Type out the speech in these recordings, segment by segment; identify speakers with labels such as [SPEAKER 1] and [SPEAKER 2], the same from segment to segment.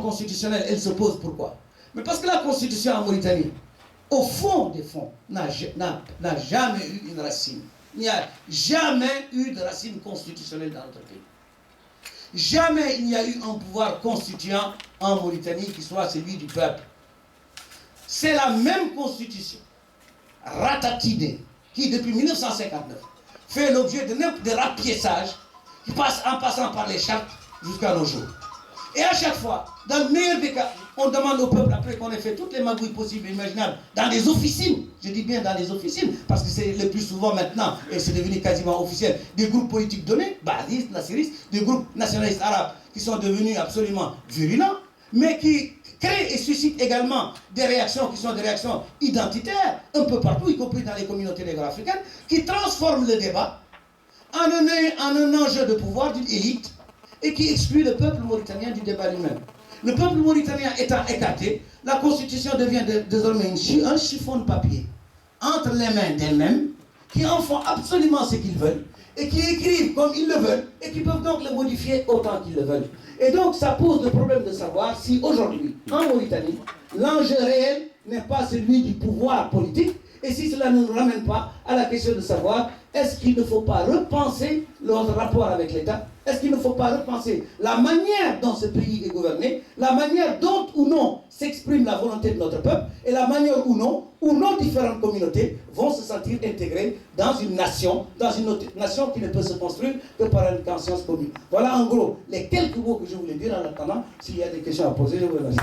[SPEAKER 1] constitutionnelle, elle se pose pourquoi? Mais parce que la constitution en Mauritanie, au fond des fonds, n'a jamais eu une racine. Il n'y a jamais eu de racine constitutionnelle dans notre pays. Jamais il n'y a eu un pouvoir constituant en Mauritanie qui soit celui du peuple. C'est la même constitution ratatinée qui, depuis 1959, fait l'objet de rapiéçage qui passe en passant par les chartes jusqu'à nos jours. Et à chaque fois, dans le meilleur des cas, on demande au peuple, après qu'on ait fait toutes les magouilles possibles et imaginables, dans des officines, je dis bien dans des officines, parce que c'est le plus souvent maintenant, et c'est devenu quasiment officiel, des groupes politiques donnés, baadistes, nassiristes, des groupes nationalistes arabes qui sont devenus absolument virulents, mais qui créent et suscitent également des réactions qui sont des réactions identitaires, un peu partout, y compris dans les communautés négro-africaines, qui transforment le débat en un enjeu de pouvoir d'une élite et qui exclut le peuple mauritanien du débat lui-même. Le peuple mauritanien étant écarté, la constitution devient désormais un chiffon de papier entre les mains d'elles-mêmes, qui en font absolument ce qu'ils veulent, et qui écrivent comme ils le veulent, et qui peuvent donc le modifier autant qu'ils le veulent. Et donc ça pose le problème de savoir si aujourd'hui, en Mauritanie, l'enjeu réel n'est pas celui du pouvoir politique, et si cela ne nous ramène pas à la question de savoir, est-ce qu'il ne faut pas repenser notre rapport avec l'État? Est-ce qu'il ne faut pas repenser la manière dont ce pays est gouverné, la manière dont ou non s'exprime la volonté de notre peuple, et la manière ou non, où nos différentes communautés vont se sentir intégrées dans une nation qui ne peut se construire que par une conscience commune. Voilà en gros les quelques mots que je voulais dire en attendant. S'il y a des questions à poser, je vous remercie.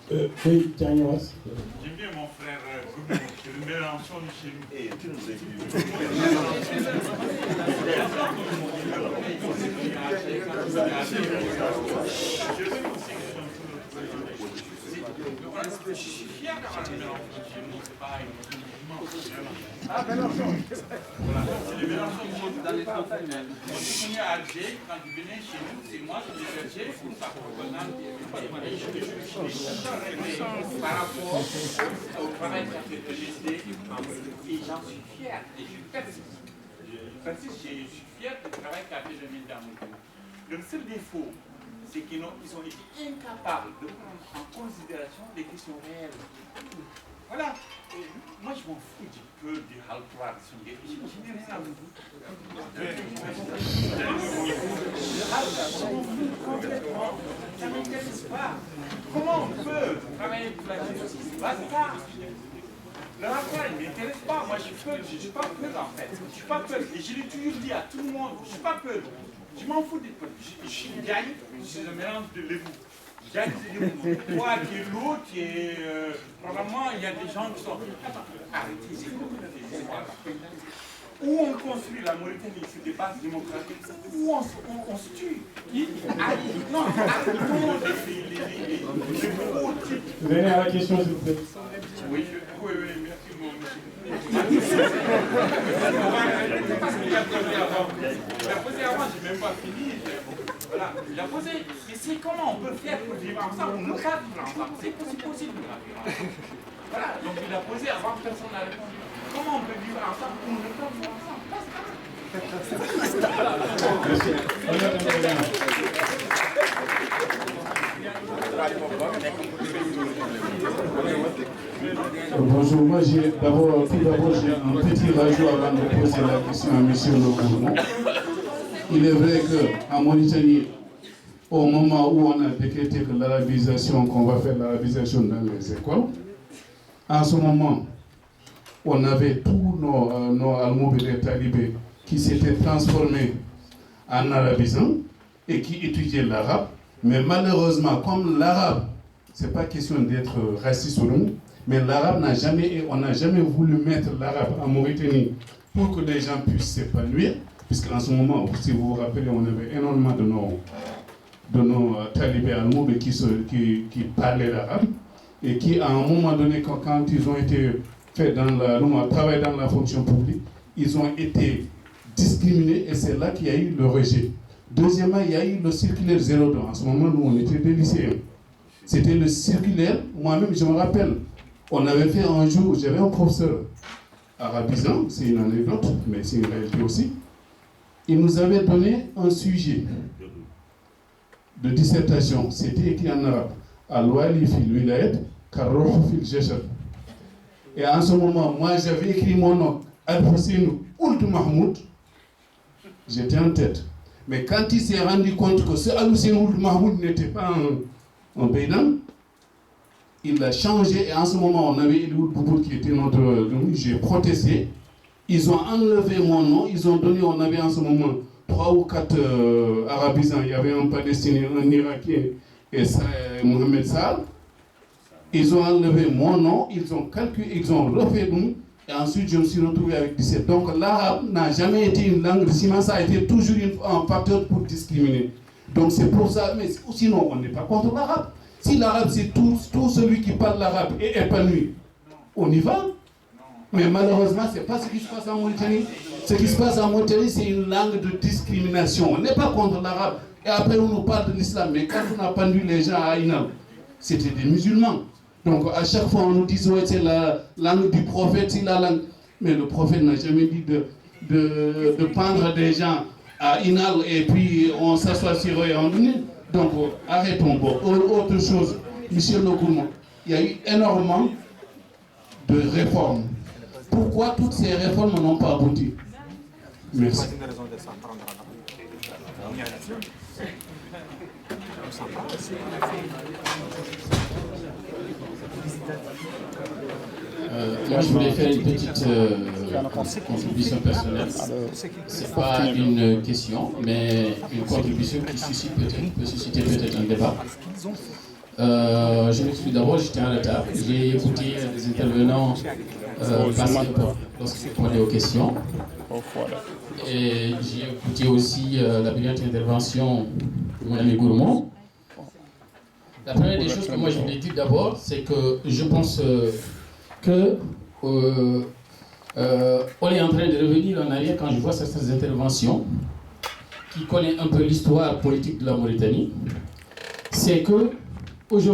[SPEAKER 2] J'aime bien
[SPEAKER 3] mon frère Goudou, le Mélenchon de chez nous. Et tu nous écris. Je suis fier d'avoir le Mélenchon chez nous, c'est pareil. Ah, Mélenchon. Voilà, c'est le Mélenchon dans les transfert. Quand je suis venu à Alger, quand je venais chez nous, c'est moi qui l'ai cherché pour sa propagande. Et je suis par rapport au travail qu'a fait le GC, et j'en suis fier. Et je persiste, je suis fier du travail qu'a fait le ministre d'Amour. Le seul défaut, c'est qu'ils ont été incapables de prendre en considération les questions réelles. Voilà. Et moi, je m'en fous du peu du Haltoir. Je n'ai rien à vous dire. Complètement. Ça ne m'intéresse pas. Comment on peut travailler pour la justice? Basta. Le rapport, il ne m'intéresse pas. Moi, je ne suis pas peur, en fait. Je ne suis pas peur. Et je l'ai toujours dit à tout le monde. Je ne suis pas peur. Je m'en fous des peuples. Je suis Diagne, je suis un mélange de l'égout. Diagne, c'est l'égout. Toi qui es l'autre, qui est. Probablement, il y a des gens qui sont. Arrêtez, c'est où on construit la Mauritanie sur des bases démocratiques, où on se tue. Non, arrêtons les gros types.
[SPEAKER 2] Venez à la question, s'il vous plaît.
[SPEAKER 3] Oui, merci beaucoup. Parce qu'il a posé avant. Il a posé avant, je n'ai même pas fini. Voilà, il a posé. Mais c'est comment on peut faire pour vivre ensemble? On ne peut pas vivre ensemble. C'est possible de vivre ensemble. Voilà, donc il a posé avant, personne n'a répondu. Comment on peut vivre ensemble? On ne peut pas vivre ensemble.
[SPEAKER 2] Bonjour, moi tout d'abord j'ai un petit rajout avant de poser la question à M. le gouvernement. Il est vrai qu'en Mauritanie, au moment où on a décrété que l'arabisation, qu'on va faire l'arabisation dans les écoles, en ce moment, on avait tous nos almoubes et talibés qui s'étaient transformés en arabisants et qui étudiaient l'arabe. Mais malheureusement, comme l'arabe, c'est pas question d'être raciste ou non, mais l'arabe on n'a jamais voulu mettre l'arabe en Mauritanie pour que les gens puissent s'épanouir, puisqu'en ce moment, si vous vous rappelez, on avait énormément de nos talibés almoubes qui parlaient l'arabe et qui, à un moment donné, quand ils ont été faits travailler dans la fonction publique, ils ont été discriminés et c'est là qu'il y a eu le rejet. Deuxièmement, il y a eu le circulaire 02. En ce moment, nous, on était des lycéens. C'était le circulaire, moi-même, je me rappelle, on avait fait un jour, j'avais un professeur arabisant, c'est une anecdote, mais c'est une réalité aussi. Il nous avait donné un sujet de dissertation, c'était écrit en arabe. Al-Wali fil wilayat, Karroh fil Jeshab. Et en ce moment, moi j'avais écrit mon nom, Al-Hussein Ould Mahmoud, j'étais en tête. Mais quand il s'est rendu compte que ce Al-Hussein Ould Mahmoud n'était pas un Bénin, il l'a changé et en ce moment on avait Eloud Bouboud qui était notre... J'ai protesté. Ils ont enlevé mon nom, ils ont donné, on avait en ce moment 3 ou 4 arabisants. Il y avait un Palestinien, un Irakien et Mohamed Saad. Ils ont enlevé mon nom, ils ont calculé, ils ont refait nous. Et ensuite je me suis retrouvé avec 17. Donc l'arabe n'a jamais été une langue de ciment, ça a été toujours un facteur pour discriminer. Donc c'est pour ça, mais sinon on n'est pas contre l'arabe. Si l'arabe c'est tout celui qui parle l'arabe est épanoui, on y va. Mais malheureusement, ce n'est pas ce qui se passe en Mauritanie. Ce qui se passe en Mauritanie, c'est une langue de discrimination. On n'est pas contre l'arabe. Et après, on nous parle de l'islam. Mais quand on a pendu les gens à Inal, c'était des musulmans. Donc à chaque fois, on nous dit ouais, c'est la langue du prophète, c'est la langue. Mais le prophète n'a jamais dit de pendre des gens à Inal et puis on s'assoit sur eux et on dit. Donc arrêtons. Bon, autre chose, Monsieur Lokoumou, il y a eu énormément de réformes. Pourquoi toutes ces réformes n'ont pas abouti? Merci.
[SPEAKER 4] Moi, je voulais faire une petite contribution personnelle. Ce n'est pas une question, mais une contribution qui peut susciter peut-être un débat. Je m'excuse d'abord, j'étais en retard. J'ai écouté les intervenants passer lorsqu'ils répondaient aux questions. Et j'ai écouté aussi la brillante intervention de mon ami Gourmand. La première des choses que moi je voulais dire d'abord, c'est que je pense que on est en train de revenir en arrière quand je vois certaines interventions qui connaissent un peu l'histoire politique de la Mauritanie. C'est que aujourd'hui,